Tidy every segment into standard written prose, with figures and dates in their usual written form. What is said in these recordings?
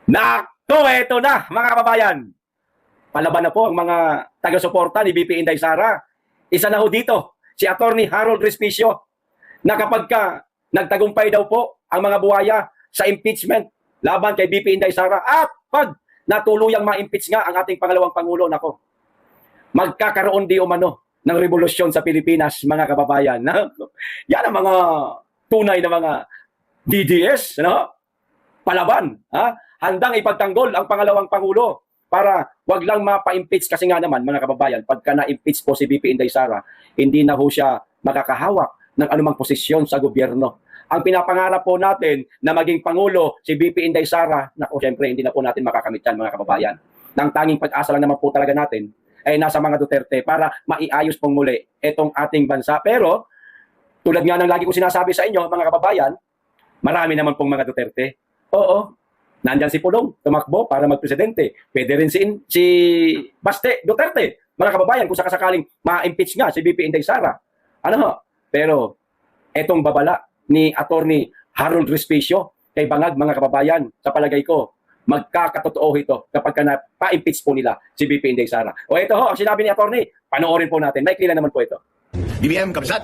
Nako, eto na mga kababayan. Palaban na po ang mga taga-suporta ni BP Inday Sara. Isa na ho dito, si Attorney Harold Respicio, na kapag nagtagumpay daw po ang mga buhaya sa impeachment laban kay BP Inday Sara at pag natuluyang ma-impeach nga ang ating pangalawang Pangulo, nako, magkakaroon di umano ng revolusyon sa Pilipinas, mga kababayan. Yan ang mga tunay na mga DDS, palaban, handang ipagtanggol ang pangalawang Pangulo para wag lang mapa-impeach kasi nga naman, mga kababayan, pagka na-impeach po si BP Inday Sara, hindi na ho siya makakahawak ng anumang posisyon sa gobyerno. Ang pinapangarap po natin na maging Pangulo si BP Inday Sara, naku, syempre hindi na po natin makakamit yan, mga kababayan. Nang tanging pag-asa lang naman po talaga natin ay nasa mga Duterte para maiayos pong muli itong ating bansa. Pero tulad nga ng lagi ko sinasabi sa inyo, mga kababayan, marami naman pong mga Duterte. Oo, nandyan si Pulong, tumakbo para magpresidente. Pwede rin si Baste Duterte, mga kababayan, kung sakasakaling ma-impeach nga si BP Inday Sara. Ano ho? Pero etong babala ni Attorney Harold Respicio kay Bangag, mga kababayan, sa palagay ko, magkakatotoo ito kapag pa-impeach po nila si BP Inday Sara. O ito ho, ang sinabi ni Attorney, panoorin po natin. May naman po ito. BBM, kabsat,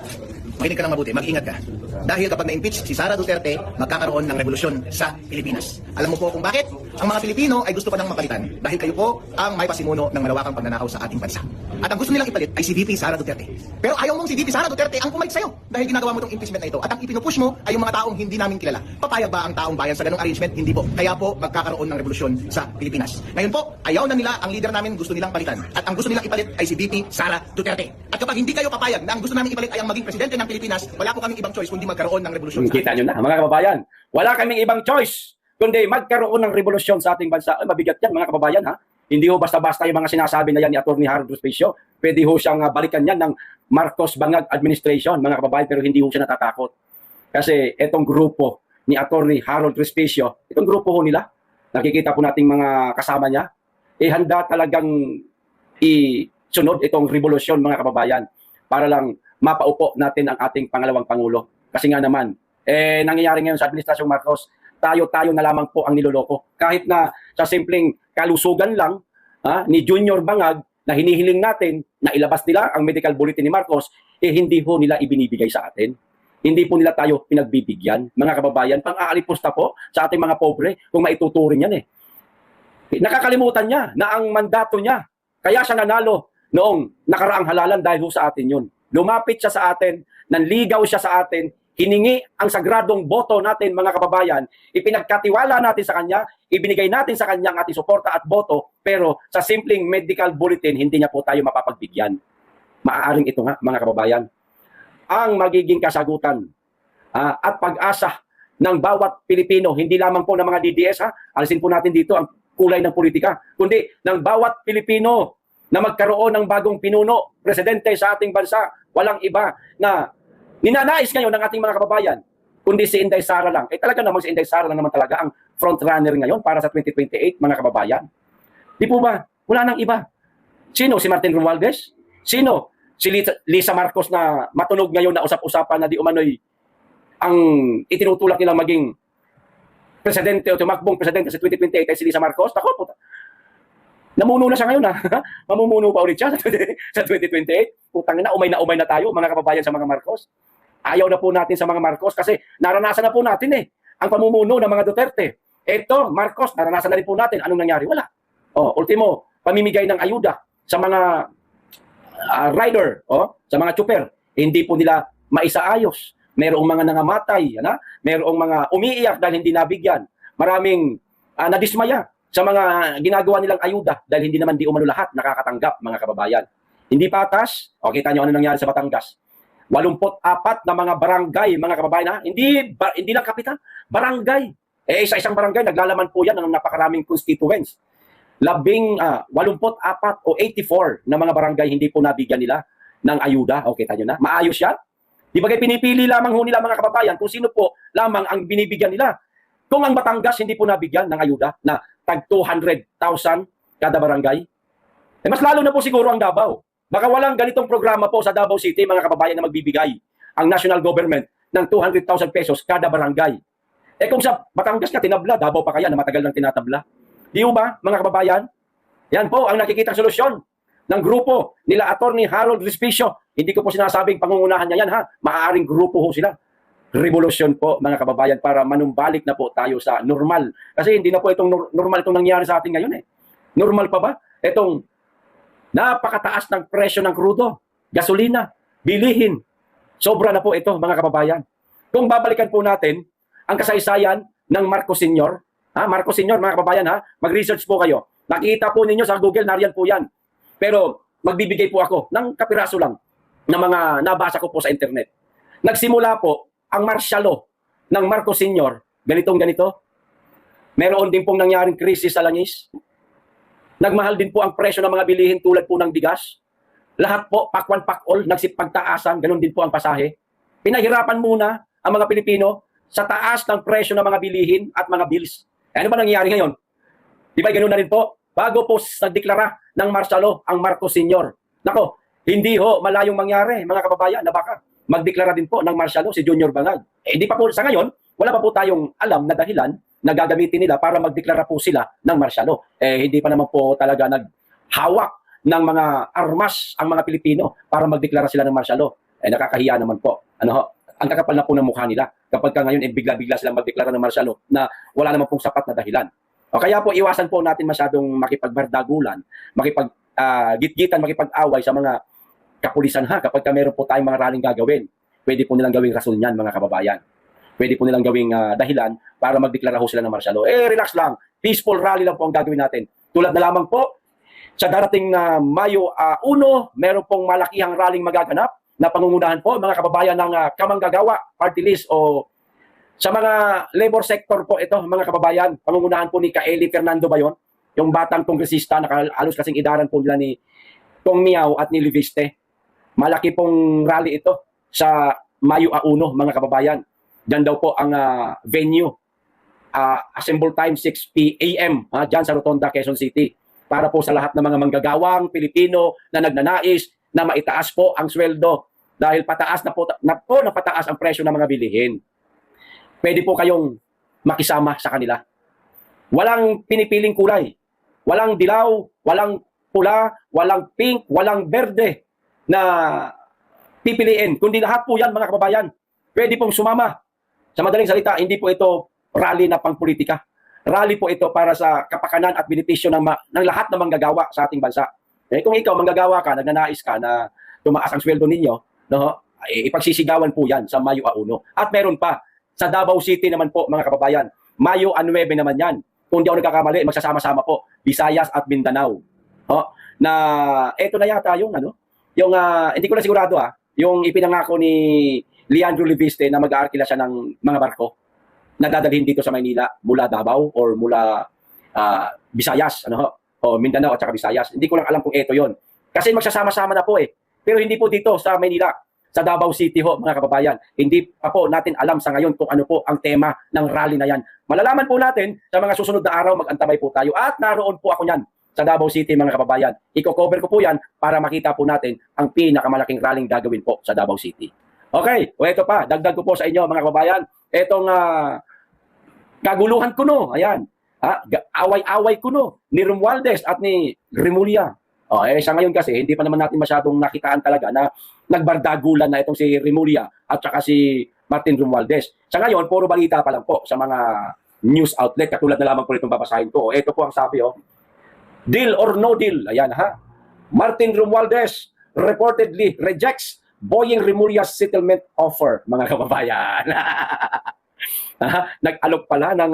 makinig ka ng mabuti, mag-ingat ka. Dahil kapag na-impeach si Sara Duterte, magkakaroon ng revolusyon sa Pilipinas. Alam mo po kung bakit? Ang mga Pilipino ay gusto pa ng mapalitan dahil kayo po ang may pasimuno ng malawakang pagnanakaw sa ating bansa. At ang gusto nilang ipalit ay si VP Sara Duterte. Pero ayaw mong si VP Sara Duterte ang pumalit sa'yo dahil ginagawa mo itong impeachment na ito. At ang ipinupush mo ay yung mga taong hindi namin kilala. Papayag ba ang taong bayan sa ganung arrangement? Hindi po. Kaya po magkakaroon ng revolusyon sa Pilipinas. Ngayon po, ayaw na nila ang leader namin, gusto nilang palitan. At ang gusto nilang ipalit ay si VP Sara Duterte. At kapag hindi kayo papayag na ang gusto namin ipalit ay ang maging presidente ng Pilipinas, wala po kaming ibang choice kundi magkaroon ng revolusyon. Kita nyo na, mga kababayan. Wala kaming ibang choice kundi magkaroon ng revolusyon sa ating bansa. Ay, mabigat yan, mga kababayan, ha? Hindi ho basta-basta yung mga sinasabi na yan ni Atty. Harold Respicio. Pwede ho siyang balikan yan ng Marcos Bangag administration, mga kababayan, pero hindi ho siya natatakot. Kasi etong grupo ni Atty. Harold Respicio, itong grupo ho nila, nakikita po nating mga kasama niya, handa talagang isunod itong revolusyon, mga kababayan, para lang mapaupo natin ang ating pangalawang Pangulo. Kasi nga naman, nangyayari ngayon sa Administrasyong Marcos, tayo na lamang po ang niloloko. Kahit na sa simpleng kalusugan lang ni Junior Bangag na hinihiling natin na ilabas nila ang medical bulletin ni Marcos, hindi ho nila ibinibigay sa atin. Hindi po nila tayo pinagbibigyan. Mga kababayan, pang-aalipusta po sa ating mga pobre kung maituturing yan . Nakakalimutan niya na ang mandato niya, kaya siya nanalo noong nakaraang halalan dahil ho sa atin yun. Lumapit siya sa atin, nanligaw siya sa atin, hiningi ang sagradong boto natin, mga kababayan, ipinagkatiwala natin sa kanya, ibinigay natin sa kanya ang ating suporta at boto, pero sa simpleng medical bulletin, hindi niya po tayo mapapagbigyan. Maaaring ito nga, mga kababayan, ang magiging kasagutan at pag-asa ng bawat Pilipino, hindi lamang po ng mga DDS, alisin po natin dito ang kulay ng politika, kundi ng bawat Pilipino na magkaroon ng bagong pinuno, presidente sa ating bansa, walang iba na ninanais ngayon ng ating mga kababayan, kundi si Inday Sara lang. Talaga namang si Inday Sara lang naman talaga ang frontrunner ngayon para sa 2028, mga kababayan. Di po ba? Wala nang iba. Sino? Si Martin Romualdez? Sino? Si Lisa Marcos na matunog ngayon na usap-usapan na di umano'y ang itinutulak nilang maging presidente o tumakbong presidente sa 2028 ay si Lisa Marcos. Tako po. Namuno na siya ngayon . Mamumuno pa ulit siya sa 2028. Putang na umay na tayo, mga kababayan, sa mga Marcos. Ayaw na po natin sa mga Marcos kasi naranasan na po natin ang pamumuno ng mga Duterte. Ito, Marcos, naranasan na rin po natin. Anong nangyari? Wala. Ultimo, pamimigay ng ayuda sa mga rider, sa mga chuper. Hindi po nila maisaayos. Merong mga nangamatay, merong mga umiiyak dahil hindi nabigyan. Maraming nadismaya sa mga ginagawa nilang ayuda dahil hindi naman di umano lahat nakakatanggap, mga kababayan. Hindi patas. Kita nyo ano nangyari sa Batangas. 84 na mga barangay, mga kababayan, hindi lang kapital, barangay. Isa-isang barangay, naglalaman po yan ng napakaraming constituents. 84 o 84 na mga barangay hindi po nabigyan nila ng ayuda. Kita nyo na. Maayos yan. Di ba pinipili lamang ho nila, mga kababayan, kung sino po lamang ang binibigyan nila. Kung ang Batangas hindi po nabigyan ng ayuda na tag 200,000 kada barangay, mas lalo na po siguro ang Davao. Baka walang ganitong programa po sa Davao City, mga kababayan, na magbibigay ang national government ng 200,000 pesos kada barangay. Eh kung sa Batangas ka tinabla, Davao pa kaya na matagal nang tinatabla. Di ba, mga kababayan? Yan po ang nakikitang solusyon ng grupo nila Attorney Harold Respicio. Hindi ko po sinasabing pangungunahan niya yan ha. Maaaring grupo ho sila. Revolusyon po mga kababayan para manumbalik na po tayo sa normal. Kasi hindi na po itong normal itong nangyari sa atin ngayon eh. Normal pa ba? Itong napakataas ng presyo ng krudo, gasolina, bilihin. Sobra na po ito mga kababayan. Kung babalikan po natin ang kasaysayan ng Marcos Sr. Marcos Sr. mga kababayan mag-research po kayo. Nakita po ninyo sa Google, nariyan po yan. Pero magbibigay po ako ng kapiraso lang ng mga nabasa ko po sa internet. Nagsimula po ang martial law ng Marcos Sr. ganitong-ganito. Meron din pong nangyaring krisis sa langis. Nagmahal din po ang presyo ng mga bilihin tulad po ng bigas. Lahat po, pakwan pakol, nagsipagtaasan, ganun din po ang pasahe. Pinahirapan muna ang mga Pilipino sa taas ng presyo ng mga bilihin at mga bills. Ano ba nangyayari ngayon? Di ba ganun na rin po? Bago po nagdeklara ng martial law ang Marcos Sr. Nako, hindi ho malayong mangyari mga kababayan na baka magdeklara din po ng martial law si Junior Bangag. Hindi pa po sa ngayon, wala pa po tayong alam na dahilan na gagamitin nila para magdeklara po sila ng martial law. Hindi pa naman po talaga naghawak ng mga armas ang mga Pilipino para magdeklara sila ng martial law. Nakakahiya naman po. Ang kakapal na po ng mukha nila kapag ngayon bigla-bigla silang magdeklara ng martial law na wala naman pong sapat na dahilan. Kaya po iwasan po natin masyadong makipagbardagulan, makipag-gitgitan, makipag-away sa mga kapulisan kapag meron po tayong mga rallying gagawin. Pwede po nilang gawing rason yan mga kababayan. Pwede po nilang gawing dahilan para magdeklara ho sila ng martial law. Relax lang. Peaceful rally lang po ang gagawin natin. Tulad na lamang po, sa darating na Mayo 1, meron pong malakihang rallying magaganap na pangungunahan po mga kababayan ng Kamanggagawa Party List o sa mga labor sector po ito mga kababayan. Pangungunahan po ni Kaeli Fernando ba yun? Yung batang kongresista, nakahalos kasing idaran po nila ni Tong Miao at ni Liviste. Malaki pong rally ito sa Mayo 1 mga kababayan. Diyan daw po ang venue. Assemble time 6 p.m. Diyan sa Rotonda, Quezon City. Para po sa lahat ng mga manggagawang Pilipino na nagnanais na maitaas po ang sweldo dahil pataas na pataas ang presyo ng mga bilihin. Pwede po kayong makisama sa kanila. Walang pinipiling kulay. Walang dilaw, walang pula, walang pink, walang berde na pipiliin. Kundi lahat po yan mga kababayan. Pwede pong sumama. Sa madaling salita, hindi po ito rally na pangpolitika. Rally po ito para sa kapakanan at benepisyo ng lahat ng manggagawa sa ating bansa. Kung ikaw manggagawa ka, nagnanais ka na tumaas ang sweldo ninyo, ipagsisigawan po yan sa Mayo 1. At meron pa, sa Davao City naman po mga kababayan, Mayo 9 naman yan. Kung di ako nagkakamali, magsasama-sama po, Visayas at Mindanao. Na eto na yata yung hindi ko na sigurado yung ipinangako ni Leandro Liviste na mag-aarkila siya ng mga barko na dadalhin dito sa Maynila mula Davao or mula Visayas, o Mindanao at saka Visayas. Hindi ko lang alam kung eto yon. Kasi magsasama-sama na po Pero hindi po dito sa Maynila, sa Davao City mga kababayan. Hindi pa po natin alam sa ngayon kung ano po ang tema ng rally na yan. Malalaman po natin sa mga susunod na araw, mag-antabay po tayo. At naroon po ako niyan sa Davao City mga kababayan. Iko-cover ko po yan para makita po natin ang pinakamalaking rallying gagawin po sa Davao City. Okay, ito pa, dagdag ko po sa inyo mga kababayan. Itong kaguluhan kuno, ayan. Away-away kuno ni Romualdez at ni Remulla. Sa ngayon kasi, hindi pa naman natin masyadong nakitaan talaga na nagbardagulan na itong si Remulla at saka si Martin Romualdez. Sa ngayon, puro balita pa lang po sa mga news outlet. Katulad na lamang po itong babasahin ko. Ito po ang sabi, deal or no deal. Ayan, Martin Romualdez reportedly rejects Boying Remulla's settlement offer, mga kababayan. Nag-alok pala ng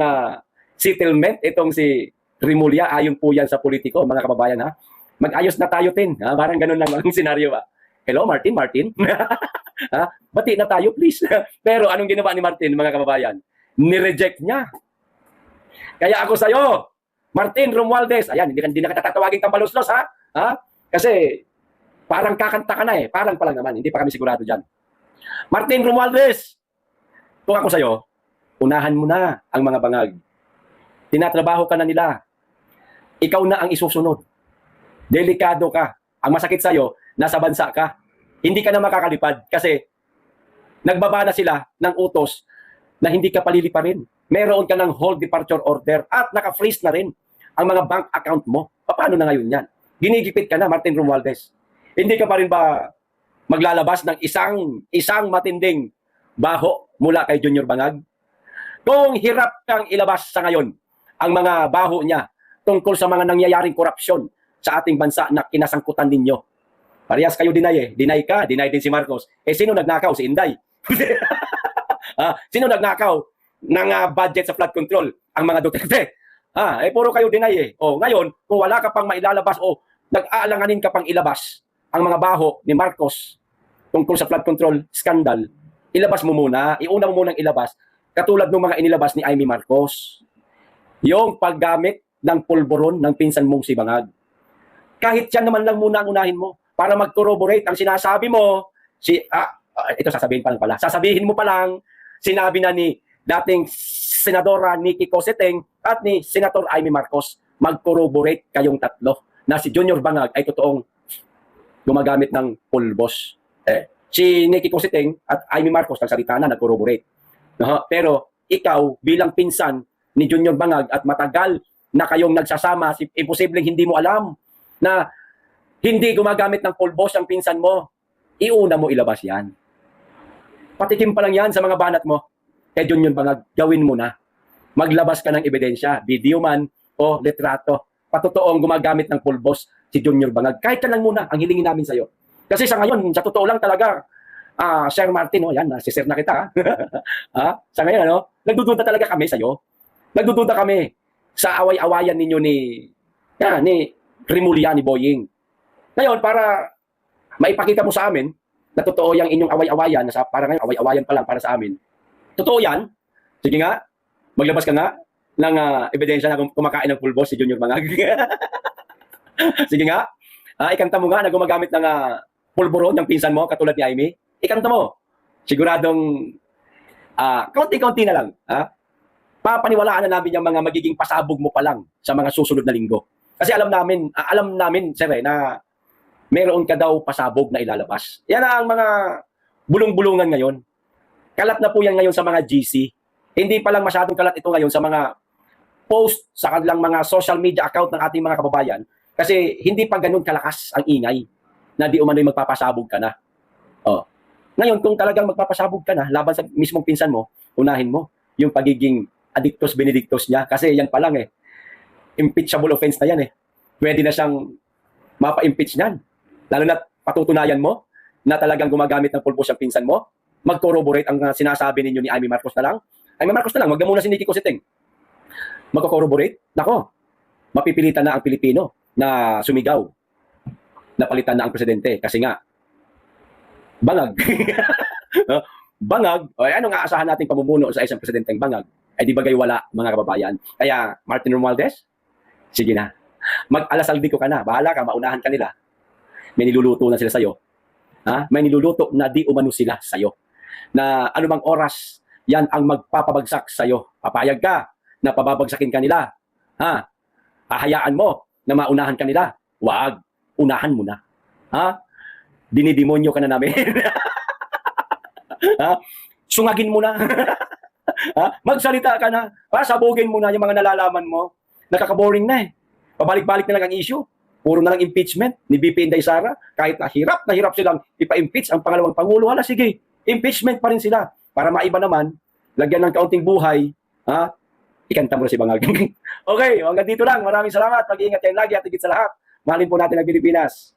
settlement itong si Remulla. Ayon po yan sa politiko, mga kababayan. Mag-ayos na tayo, Tin. Parang ganun lang ang senaryo. Hello, Martin? Bati na tayo, please. Pero anong ginawa ni Martin, mga kababayan? Ni-reject niya. Kaya ako sa'yo, Martin Romualdez, ayan, hindi na kita tatawagin kang baluslos, Kasi parang kakanta ka na Parang pa lang naman, hindi pa kami sigurado dyan. Martin Romualdez, kung ako sa'yo, unahan mo na ang mga bangag. Tinatrabaho ka na nila. Ikaw na ang isusunod. Delikado ka. Ang masakit sa'yo, nasa bansa ka. Hindi ka na makakalipad kasi nagbaba na sila ng utos na hindi ka paliliparin. meron ka ng hold departure order at naka-freeze na rin ang mga bank account mo. Paano na ngayon yan? Ginigipit ka na, Martin Romualdez. Hindi ka pa rin ba maglalabas ng isang matinding baho mula kay Junior Bangag? Kung hirap kang ilabas sa ngayon ang mga baho niya tungkol sa mga nangyayaring korupsyon sa ating bansa na kinasangkutan ninyo. Parehas kayo deny eh. Deny ka, deny din si Marcos. Sino nagnakaw? Si Inday. Sino nagnakaw ng budget sa flood control? Ang mga Duterte. Puro kayo deny eh. Ngayon, kung wala ka pang mailalabas o nag-aalanganin ka pang ilabas ang mga baho ni Marcos tungkol sa flood control scandal, ilabas mo muna. Iuna mo munang ilabas. Katulad ng mga inilabas ni Amy Marcos. Yung paggamit ng pulburon ng pinsan mong si Bangag. Kahit yan naman lang muna ang unahin mo para mag-corroborate ang sinasabi mo. Ito sasabihin pa lang pala. Sasabihin mo pa lang, sinabi na ni dating Senadora Nikki Cosseteng at ni Senator Amy Marcos, mag-corroborate kayong tatlo na si Junior Bangag ay totoong gumagamit ng pulbos. Si Nikki Cosseteng at Amy Marcos nagsalita na, nag-corroborate. Pero ikaw bilang pinsan ni Junior Bangag at matagal na kayong nagsasama, imposibleng hindi mo alam na hindi gumagamit ng pulbos ang pinsan mo. Iuna mo ilabas yan. Patikim pa lang yan sa mga banat mo. Kay Junior Bangag, gawin mo na. Maglabas ka ng ebidensya, video man o litrato. Patotoong gumagamit ng pulbos si Junior Bangag. Kahit ka lang muna ang hilingin namin sa'yo. Kasi sa ngayon, sa totoo lang talaga, Sir Martin, yan, si Sir na kita. Sa ngayon, nagdududa talaga kami sa'yo. Nagdududa kami sa away-awayan ninyo ni Remulla, ni Boying. Ngayon, para maipakita mo sa amin na totoo yung inyong away-awayan, para ngayon, away-awayan pa lang para sa amin. Totoo yan. Sige nga, maglabas ka nga ng ebidensya na kumakain ng pulbos si Junior Bangag. Sige nga, ikanta mo nga na gumagamit ng pulburon ng pinsan mo, katulad ni Amy. Ikanta mo. Siguradong, kaunti-kaunti na lang. Papaniwalaan na namin yung mga magiging pasabog mo pa lang sa mga susunod na linggo. Kasi alam namin, sir, na meron ka daw pasabog na ilalabas. Yan ang mga bulong-bulungan ngayon. Kalat na po yan ngayon sa mga GC. Hindi pa lang masyadong kalat ito ngayon sa mga post sa kanilang mga social media account ng ating mga kababayan. Kasi hindi pa ganun kalakas ang ingay na di umano'y magpapasabog ka na. Ngayon, kung talagang magpapasabog ka na laban sa mismong pinsan mo, unahin mo yung pagiging addictus benedictus niya. Kasi yan pa lang impeachable offense na yan Pwede na siyang mapa-impeach niyan. Lalo na patutunayan mo na talagang gumagamit ng pulbos ang pinsan mo, mag-corroborate ang sinasabi ninyo ni Amy Marcos na lang. Amy Marcos na lang, wag na muna si Nikki Cosseteng. Mag-corroborate? Nako, mapipilitan na ang Pilipino na sumigaw na palitan na ang presidente. Kasi nga, Bangag. Bangag, anong aasahan nating pamumuno sa isang presidenteng Bangag? Ay di bagay wala, mga kababayan. Kaya, Martin Romualdez, sige na. Mag-alasaldi ko ka na. Bahala ka, maunahan ka nila. May niluluto na sila sa'yo. May niluluto na di umano sila sa'yo. Na anumang oras, yan ang magpapabagsak sa'yo. Papayag ka na pababagsakin ka nila. Hahayaan mo na maunahan ka nila. Wag, unahan mo na. Dinidemonyo ka na namin. Sungagin mo na. Magsalita ka na. Sabugin mo na yung mga nalalaman mo. Nakaka-boring na Pabalik-balik na lang ang issue. Puro na lang impeachment ni BP Inday Sara. Kahit na hirap silang ipa-impeach ang pangalawang Pangulo. Sige, impeachment pa rin sila. Para maiba naman, lagyan ng kaunting buhay, ikanta mo na si Bangag. Okay, hanggang dito lang. Maraming salamat. Mag-iingat kayo lagi at higit sa lahat. Mahalin po natin ang Pilipinas.